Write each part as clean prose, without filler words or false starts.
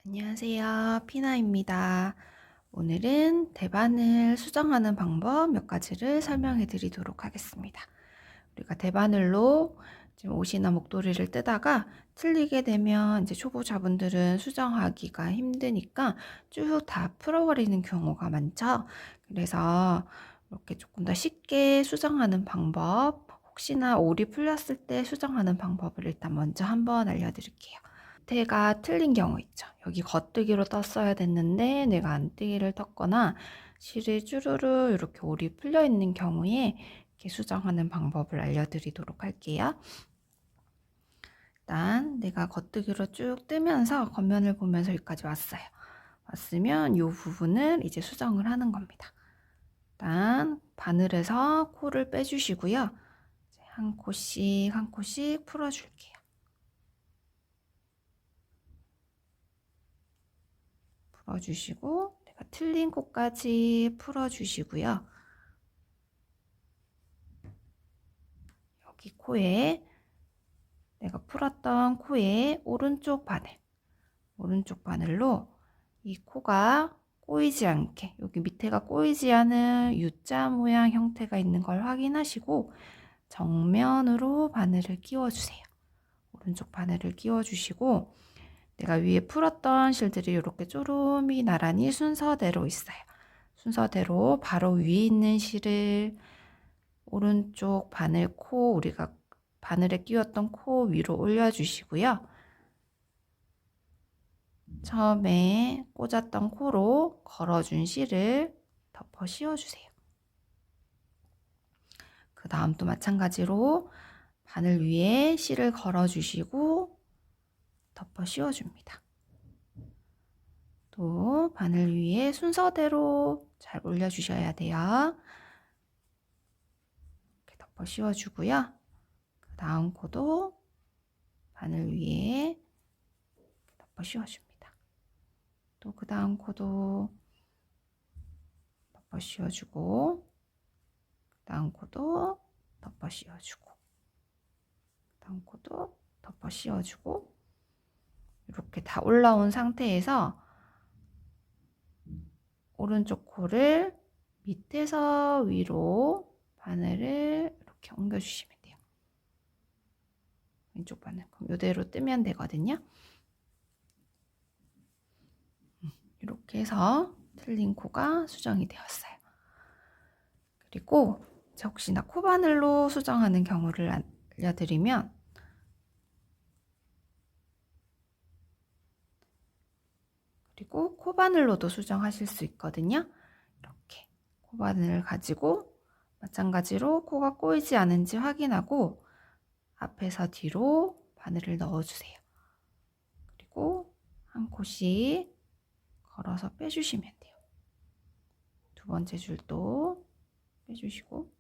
안녕하세요. 피나입니다. 오늘은 대바늘 수정하는 방법 몇 가지를 설명해 드리도록 하겠습니다. 우리가 대바늘로 지금 옷이나 목도리를 뜨다가 틀리게 되면 이제 초보자분들은 수정하기가 힘드니까 쭉 다 풀어버리는 경우가 많죠. 그래서 이렇게 조금 더 쉽게 수정하는 방법, 혹시나 올이 풀렸을 때 수정하는 방법을 일단 먼저 한번 알려드릴게요. 밑에가 틀린 경우 있죠. 여기 겉뜨기로 떴어야 됐는데 내가 안뜨기를 떴거나 실이 쭈루루 이렇게 올이 풀려 있는 경우에 이렇게 수정하는 방법을 알려드리도록 할게요. 일단 내가 겉뜨기로 쭉 뜨면서 겉면을 보면서 여기까지 왔어요. 왔으면 이 부분을 이제 수정을 하는 겁니다. 일단 바늘에서 코를 빼주시고요. 한 코씩 한 코씩 풀어줄게요. 풀어주시고 내가 틀린 코까지 풀어주시고요. 여기 코에 내가 풀었던 코의 오른쪽 바늘로 이 코가 꼬이지 않게, 여기 밑에가 꼬이지 않은 U자 모양 형태가 있는 걸 확인하시고 정면으로 바늘을 끼워주세요. 오른쪽 바늘을 끼워주시고 내가 위에 풀었던 실들이 이렇게 쪼름이 나란히 순서대로 있어요. 순서대로 바로 위에 있는 실을 오른쪽 바늘 코, 우리가 바늘에 끼웠던 코 위로 올려주시고요. 처음에 꽂았던 코로 걸어준 실을 덮어 씌워주세요. 그 다음 또 마찬가지로 바늘 위에 실을 걸어주시고 덮어 씌워줍니다. 또 바늘 위에 순서대로 잘 올려주셔야 돼요. 이렇게 덮어 씌워주고요. 그 다음 코도 바늘 위에 덮어 씌워줍니다. 또 그 다음 코도 덮어 씌워주고 그 다음 코도 덮어 씌워주고 그 다음 코도 덮어 씌워주고 이렇게 다 올라온 상태에서 오른쪽 코를 밑에서 위로 바늘을 이렇게 옮겨주시면 돼요. 왼쪽 바늘. 그럼 이대로 뜨면 되거든요. 이렇게 해서 틀린 코가 수정이 되었어요. 그리고 혹시나 코바늘로 수정하는 경우를 알려드리면 그리고 코바늘로도 수정하실 수 있거든요. 이렇게 코바늘을 가지고 마찬가지로 코가 꼬이지 않은지 확인하고 앞에서 뒤로 바늘을 넣어주세요. 그리고 한 코씩 걸어서 빼주시면 돼요. 두 번째 줄도 빼주시고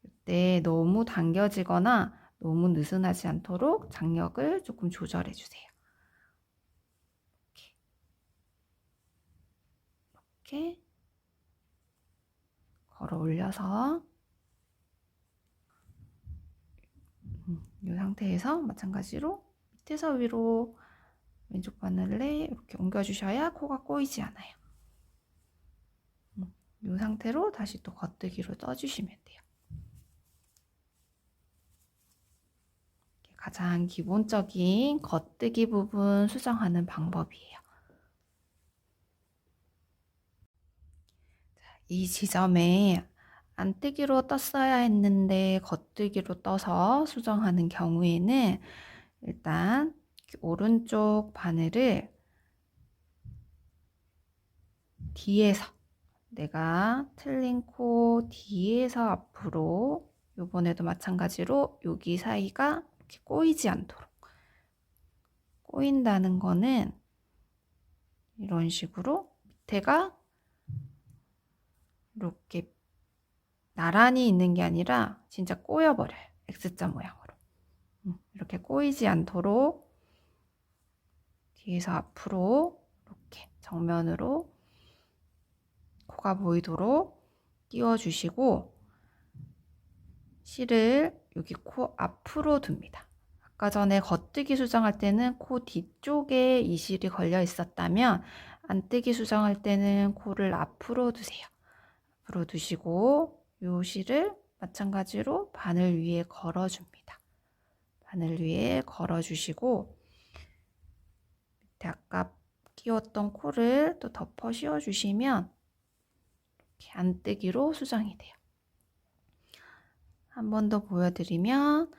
이때 너무 당겨지거나 너무 느슨하지 않도록 장력을 조금 조절해 주세요. 이렇게 걸어 올려서 이 상태에서 마찬가지로 밑에서 위로 왼쪽 바늘에 이렇게 옮겨주셔야 코가 꼬이지 않아요. 이 상태로 다시 또 겉뜨기로 떠주시면 돼요. 가장 기본적인 겉뜨기 부분 수정하는 방법이에요. 이 지점에 안뜨기로 떴어야 했는데 겉뜨기로 떠서 수정하는 경우에는 일단 오른쪽 바늘을 뒤에서 내가 틀린 코 뒤에서 앞으로 요번에도 마찬가지로 여기 사이가 이렇게 꼬이지 않도록 꼬인다는 거는 이런 식으로 밑에가 이렇게 나란히 있는 게 아니라 진짜 꼬여버려요. X자 모양으로. 이렇게 꼬이지 않도록 뒤에서 앞으로 이렇게 정면으로 코가 보이도록 끼워주시고 실을 여기 코 앞으로 둡니다. 아까 전에 겉뜨기 수정할 때는 코 뒤쪽에 이 실이 걸려 있었다면 안뜨기 수정할 때는 코를 앞으로 두세요. 앞으로 두시고 요 실을 마찬가지로 바늘 위에 걸어줍니다. 바늘 위에 걸어주시고 밑에 아까 끼웠던 코를 또 덮어 씌워주시면 이렇게 안뜨기로 수정이 돼요. 한 번 더 보여드리면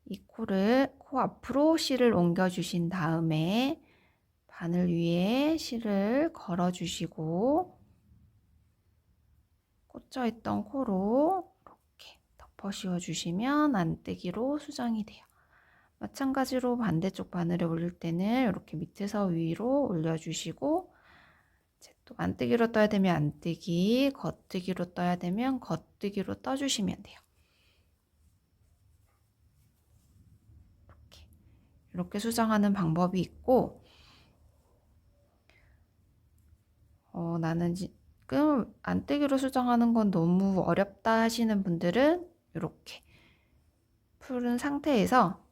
이 코를 코 앞으로 실을 옮겨주신 다음에 바늘 위에 실을 걸어주시고 꽂혀있던 코로 이렇게 덮어 씌워주시면 안뜨기로 수정이 돼요. 마찬가지로 반대쪽 바늘에 올릴 때는 이렇게 밑에서 위로 올려주시고 이제 또 안뜨기로 떠야 되면 안뜨기, 겉뜨기로 떠야 되면 겉뜨기로 떠주시면 돼요. 이렇게 수정하는 방법이 있고 나는 지금 안뜨기로 수정하는 건 너무 어렵다 하시는 분들은 이렇게 풀은 상태에서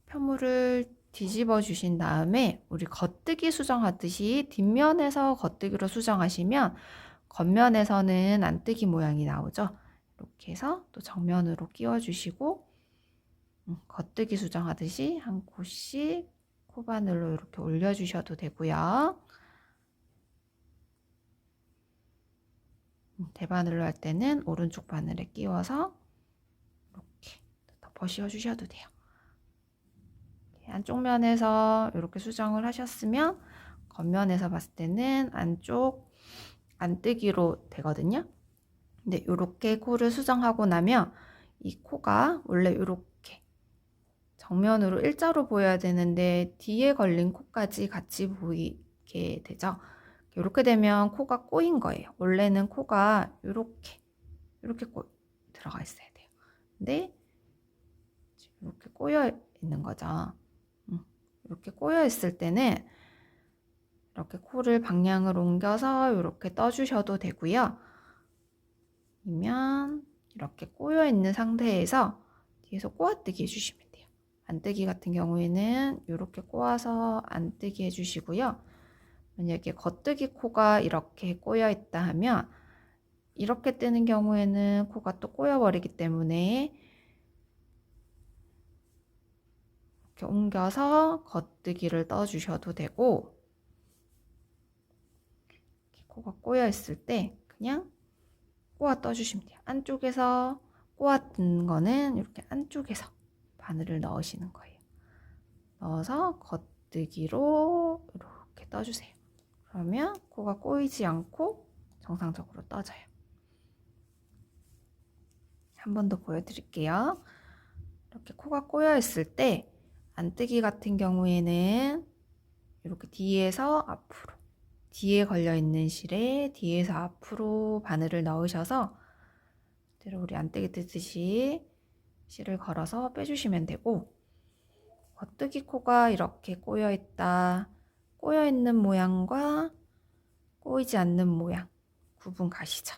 표물을 뒤집어 주신 다음에 우리 겉뜨기 수정하듯이 뒷면에서 겉뜨기로 수정하시면 겉면에서는 안뜨기 모양이 나오죠. 이렇게 해서 또 정면으로 끼워 주시고 겉뜨기 수정하듯이 한 코씩 코바늘로 이렇게 올려주셔도 되고요. 대바늘로 할 때는 오른쪽 바늘에 끼워서 이렇게 덮어 씌워 주셔도 돼요. 안쪽 면에서 이렇게 수정을 하셨으면 겉면에서 봤을 때는 안쪽 안뜨기로 되거든요. 근데 이렇게 코를 수정하고 나면 이 코가 원래 이렇게 정면으로 일자로 보여야 되는데 뒤에 걸린 코까지 같이 보이게 되죠. 이렇게 되면 코가 꼬인 거예요. 원래는 코가 이렇게 들어가 있어야 돼요. 근데 이렇게 꼬여 있는 거죠. 이렇게 꼬여 있을 때는 이렇게 코를 방향을 옮겨서 이렇게 떠주셔도 되고요. 아니면 이렇게 꼬여 있는 상태에서 뒤에서 꼬아뜨기 해주시면 돼요. 안뜨기 같은 경우에는 이렇게 꼬아서 안뜨기 해주시고요. 만약에 겉뜨기 코가 이렇게 꼬여 있다 하면 이렇게 뜨는 경우에는 코가 또 꼬여 버리기 때문에 이렇게 옮겨서 겉뜨기를 떠주셔도 되고 코가 꼬여 있을 때 그냥 꼬아 떠주시면 돼요. 안쪽에서 꼬아 뜬 거는 이렇게 안쪽에서 바늘을 넣으시는 거예요. 넣어서 겉뜨기로 이렇게 떠주세요. 그러면 코가 꼬이지 않고 정상적으로 떠져요. 한 번 더 보여드릴게요. 이렇게 코가 꼬여 있을 때 안뜨기 같은 경우에는 이렇게 뒤에서 앞으로 뒤에 걸려있는 실에 뒤에서 앞으로 바늘을 넣으셔서 우리 안뜨기 뜨듯이 실을 걸어서 빼주시면 되고 겉뜨기 코가 이렇게 꼬여있다 꼬여있는 모양과 꼬이지 않는 모양 구분 가시죠?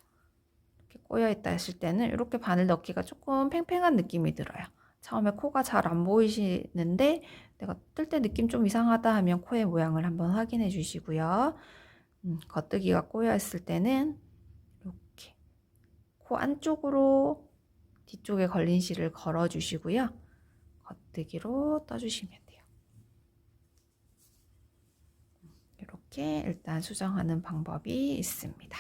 이렇게 꼬여있다 했을 때는 이렇게 바늘 넣기가 조금 팽팽한 느낌이 들어요. 처음에 코가 잘 안 보이시는데 내가 뜰 때 느낌 좀 이상하다 하면 코의 모양을 한번 확인해 주시고요. 겉뜨기가 꼬여 있을 때는 이렇게 코 안쪽으로 뒤쪽에 걸린 실을 걸어 주시고요. 겉뜨기로 떠주시면 돼요. 이렇게 일단 수정하는 방법이 있습니다.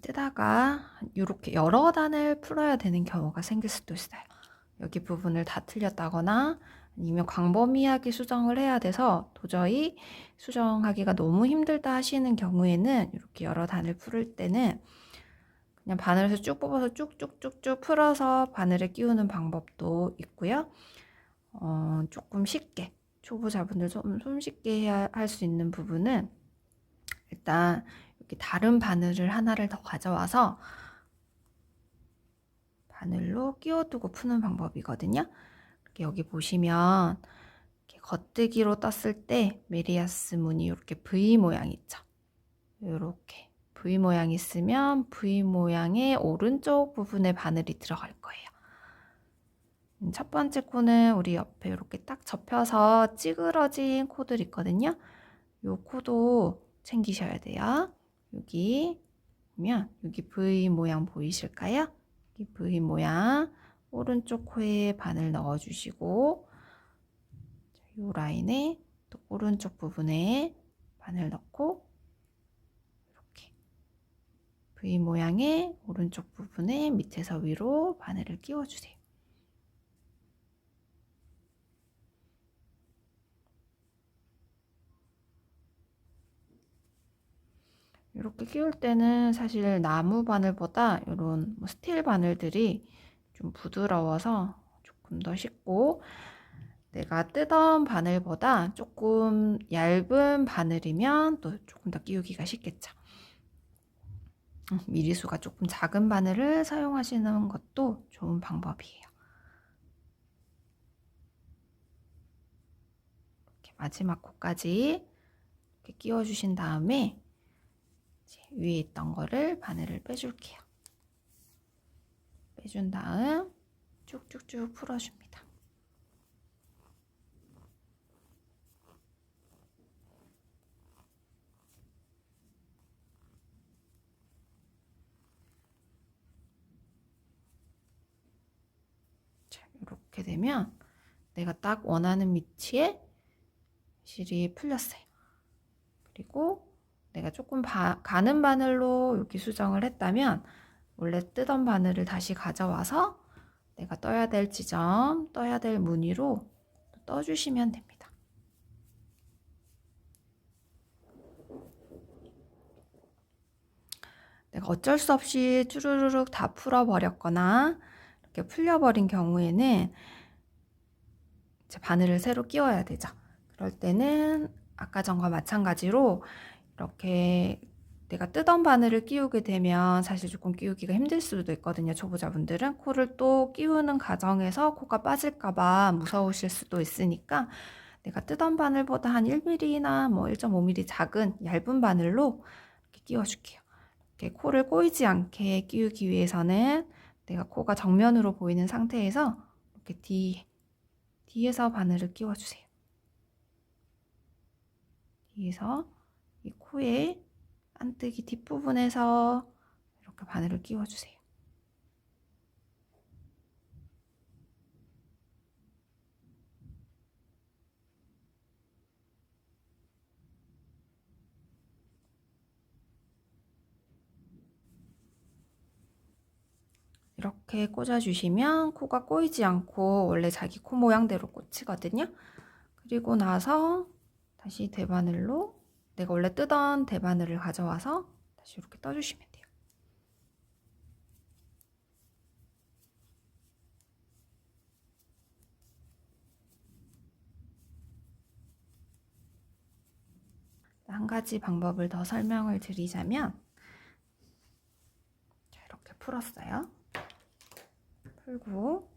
뜨다가 이렇게 여러 단을 풀어야 되는 경우가 생길 수도 있어요. 여기 부분을 다 틀렸다거나 아니면 광범위하게 수정을 해야 돼서 도저히 수정하기가 너무 힘들다 하시는 경우에는 이렇게 여러 단을 풀을 때는 그냥 바늘에서 쭉 뽑아서 쭉쭉쭉쭉 풀어서 바늘에 끼우는 방법도 있고요. 조금 쉽게 초보자분들 좀 쉽게 할 수 있는 부분은 일단 이렇게 다른 바늘을 하나를 더 가져와서 바늘로 끼워두고 푸는 방법이거든요. 이렇게 여기 보시면 이렇게 겉뜨기로 떴을 때 메리아스 무늬 이렇게 V 모양 있죠. 이렇게 V 모양 있으면 V 모양의 오른쪽 부분에 바늘이 들어갈 거예요. 첫 번째 코는 우리 옆에 이렇게 딱 접혀서 찌그러진 코들 있거든요. 이 코도 챙기셔야 돼요. 여기 보면 여기 V 모양 보이실까요? 이 V 모양 오른쪽 코에 바늘 넣어주시고 이 라인에 또 오른쪽 부분에 바늘 넣고 이렇게 V 모양의 오른쪽 부분에 밑에서 위로 바늘을 끼워주세요. 이렇게 끼울 때는 사실 나무 바늘보다 이런 스틸 바늘들이 좀 부드러워서 조금 더 쉽고, 내가 뜨던 바늘보다 조금 얇은 바늘이면 또 조금 더 끼우기가 쉽겠죠. 미리수가 조금 작은 바늘을 사용하시는 것도 좋은 방법이에요. 이렇게 마지막 코까지 이렇게 끼워주신 다음에 위에 있던 거를 바늘을 빼줄게요. 빼준 다음 쭉쭉쭉 풀어줍니다. 자, 이렇게 되면 내가 딱 원하는 위치에 실이 풀렸어요. 그리고 내가 조금 가는 바늘로 이렇게 수정을 했다면 원래 뜨던 바늘을 다시 가져와서 내가 떠야 될 지점, 떠야 될 무늬로 떠주시면 됩니다. 내가 어쩔 수 없이 쭈루루룩 다 풀어버렸거나 이렇게 풀려버린 경우에는 이제 바늘을 새로 끼워야 되죠. 그럴 때는 아까 전과 마찬가지로 이렇게 내가 뜨던 바늘을 끼우게 되면 사실 조금 끼우기가 힘들 수도 있거든요. 초보자분들은 코를 또 끼우는 과정에서 코가 빠질까봐 무서우실 수도 있으니까 내가 뜨던 바늘보다 한 1mm나 뭐 1.5mm 작은 얇은 바늘로 이렇게 끼워줄게요. 이렇게 코를 꼬이지 않게 끼우기 위해서는 내가 코가 정면으로 보이는 상태에서 이렇게 뒤에서 바늘을 끼워주세요. 뒤에서 이 코에 안뜨기 뒷부분에서 이렇게 바늘을 끼워주세요. 이렇게 꽂아주시면 코가 꼬이지 않고 원래 자기 코 모양대로 꽂히거든요. 그리고 나서 다시 대바늘로 내가 원래 뜨던 대바늘을 가져와서 다시 이렇게 떠주시면 돼요. 한 가지 방법을 더 설명을 드리자면, 자, 이렇게 풀었어요. 풀고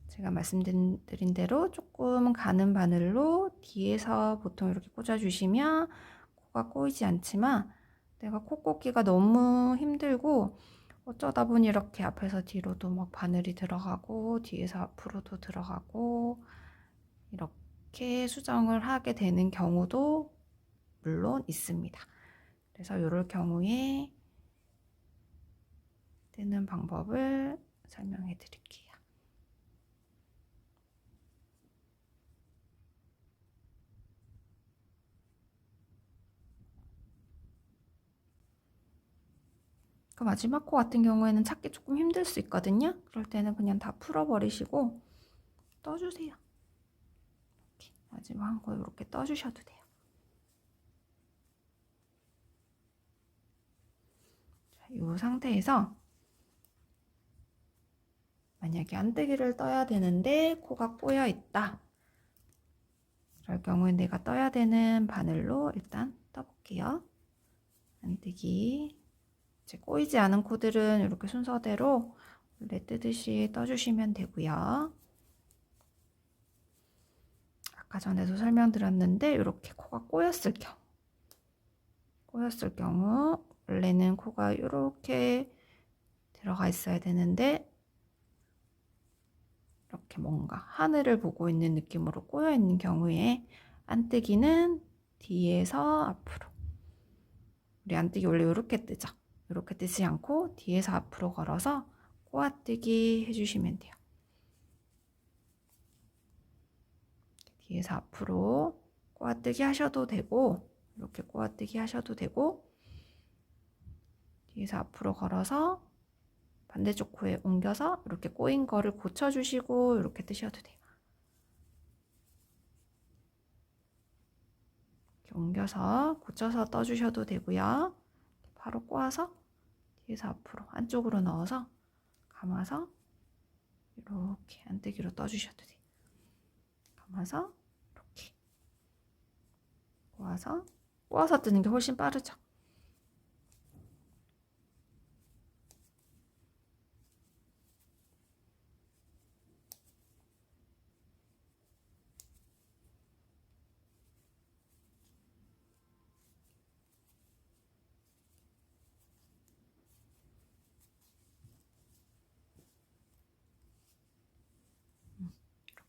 제가 말씀드린 대로 조금 가는 바늘로 뒤에서 보통 이렇게 꽂아주시면 코가 꼬이지 않지만, 내가 코 꽂기가 너무 힘들고 어쩌다 보니 이렇게 앞에서 뒤로도 막 바늘이 들어가고 뒤에서 앞으로도 들어가고 이렇게 수정을 하게 되는 경우도 물론 있습니다. 그래서 이럴 경우에 뜨는 방법을 설명해 드릴게요. 그 마지막 코 같은 경우에는 찾기 조금 힘들 수 있거든요. 그럴 때는 그냥 다 풀어버리시고 떠주세요. 이렇게 마지막 한 코 이렇게 떠주셔도 돼요. 자, 이 상태에서 만약에 안뜨기를 떠야 되는데 코가 꼬여 있다. 그럴 경우엔 내가 떠야 되는 바늘로 일단 떠볼게요. 안뜨기. 이제 꼬이지 않은 코들은 이렇게 순서대로 원래 뜨듯이 떠주시면 되고요. 아까 전에도 설명드렸는데 이렇게 코가 꼬였을 꼬였을 경우 원래는 코가 이렇게 들어가 있어야 되는데 이렇게 뭔가 하늘을 보고 있는 느낌으로 꼬여 있는 경우에 안뜨기는 뒤에서 앞으로, 우리 안뜨기 원래 이렇게 뜨죠. 이렇게 뜨지 않고 뒤에서 앞으로 걸어서 꼬아뜨기 해주시면 돼요. 뒤에서 앞으로 꼬아뜨기 하셔도 되고, 이렇게 꼬아뜨기 하셔도 되고, 뒤에서 앞으로 걸어서 반대쪽 코에 옮겨서 이렇게 꼬인 거를 고쳐주시고 이렇게 뜨셔도 돼요. 이렇게 옮겨서 고쳐서 떠주셔도 되고요. 바로 꼬아서 뒤에서 앞으로 안쪽으로 넣어서 감아서 이렇게 안뜨기로 떠주셔도 돼요. 감아서 이렇게 꼬아서 뜨는 게 훨씬 빠르죠.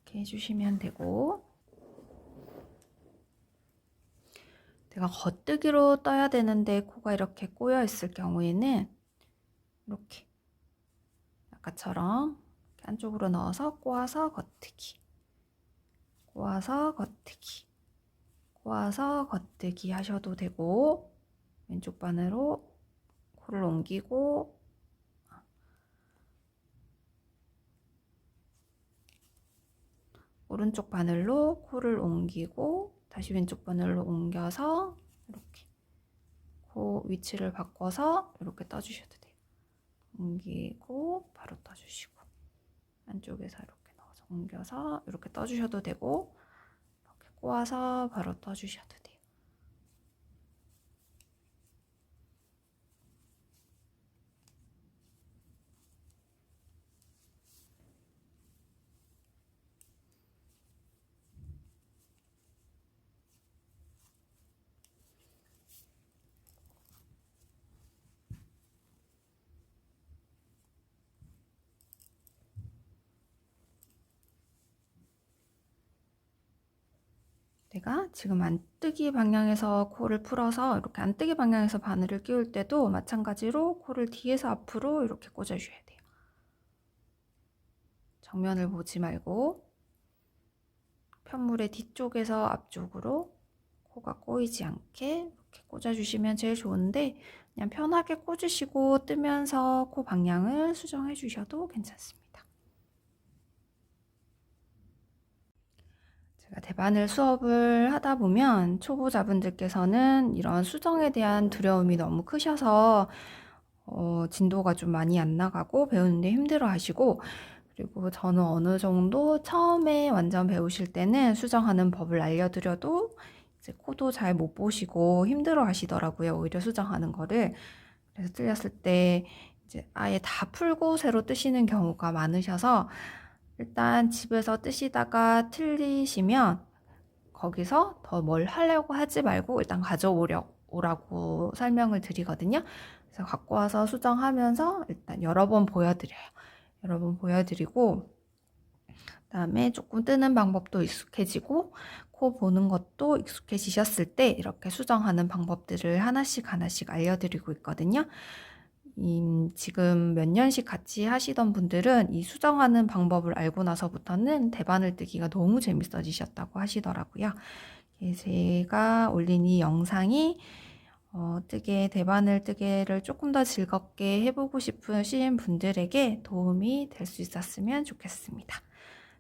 이렇게 해주시면 되고, 내가 겉뜨기로 떠야 되는데 코가 이렇게 꼬여 있을 경우에는 이렇게 아까처럼 이렇게 안쪽으로 넣어서 꼬아서 겉뜨기, 꼬아서 겉뜨기, 꼬아서 겉뜨기 하셔도 되고, 왼쪽 바늘로 코를 옮기고 오른쪽 바늘로 코를 옮기고 다시 왼쪽 바늘로 옮겨서 이렇게 코 위치를 바꿔서 이렇게 떠주셔도 돼요. 옮기고 바로 떠주시고, 안쪽에서 이렇게 넣어서 옮겨서 이렇게 떠주셔도 되고, 이렇게 꼬아서 바로 떠주셔도 돼요. 내가 지금 안뜨기 방향에서 코를 풀어서 이렇게 안뜨기 방향에서 바늘을 끼울 때도 마찬가지로 코를 뒤에서 앞으로 이렇게 꽂아줘야 돼요. 정면을 보지 말고 편물의 뒤쪽에서 앞쪽으로 코가 꼬이지 않게 이렇게 꽂아주시면 제일 좋은데, 그냥 편하게 꽂으시고 뜨면서 코 방향을 수정해 주셔도 괜찮습니다. 제가 대바늘 수업을 하다 보면 초보자분들께서는 이런 수정에 대한 두려움이 너무 크셔서 진도가 좀 많이 안 나가고 배우는데 힘들어 하시고, 그리고 저는 어느 정도 처음에 완전 배우실 때는 수정하는 법을 알려드려도 이제 코도 잘 못 보시고 힘들어 하시더라고요. 오히려 수정하는 거를. 그래서 틀렸을 때 이제 아예 다 풀고 새로 뜨시는 경우가 많으셔서, 일단 집에서 뜨시다가 틀리시면 거기서 더 뭘 하려고 하지 말고 일단 가져오라고 설명을 드리거든요. 그래서 갖고 와서 수정하면서 일단 여러 번 보여드려요. 여러 번 보여드리고, 그다음에 조금 뜨는 방법도 익숙해지고 코 보는 것도 익숙해지셨을 때 이렇게 수정하는 방법들을 하나씩 하나씩 알려드리고 있거든요. 지금 몇 년씩 같이 하시던 분들은 이 수정하는 방법을 알고 나서부터는 대바늘 뜨기가 너무 재밌어지셨다고 하시더라고요. 제가 올린 이 영상이 대바늘 뜨개를 조금 더 즐겁게 해보고 싶으신 분들에게 도움이 될 수 있었으면 좋겠습니다.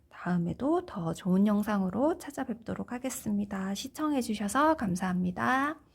다음에도 더 좋은 영상으로 찾아뵙도록 하겠습니다. 시청해주셔서 감사합니다.